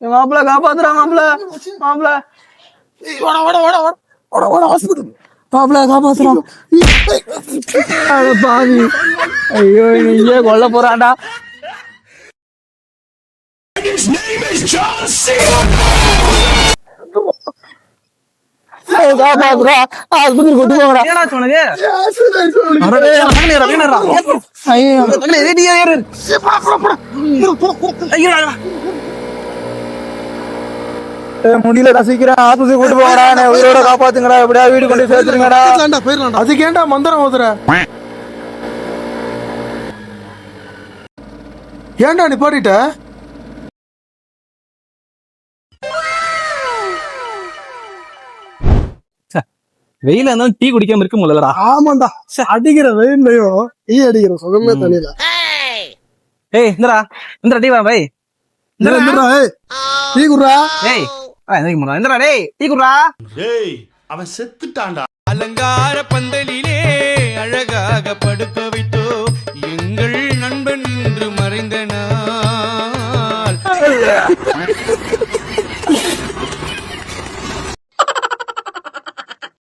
மாப்பிள்ள காப்பாத்துறா மாப்பிள்ள மாப்பிள்ள மாப்பிள்ள காப்பாத்துறான் பாவி ஐயோ இங்கே கொல்ல போறான்டா ஆஸ்பத்திரி கொண்டு போங்கடா முடியலடா சீக்கிரம் ஆஸ்பத்திரி கூட்டு போங்கடா உயிரோட காப்பாத்துங்கடா எப்படியா வீடு கொண்டு சேர்த்துருங்கடா அதுக்கு ஏன்டா மந்திரம் ஓதுற ஏன்டா நீ பாடிட்ட வெயில இருந்தாலும் டீ குடிக்காம இருக்க முடியலடா ஆமாண்டா அடிக்கிற வெயிலையோ டீ அடிக்கிற சுகமே தனியில ஏய் இந்தடா இந்தடா டீ வா பை டீ குடுறா ஏய் இந்தடா டேய் டீ குடுறா ஏய் அவன் செத்துட்டான்டா அலங்கார பந்தலிலே அழகாக படுக்க வைத்தோ எங்கள் நண்பன் இன்று மறைந்த நாள்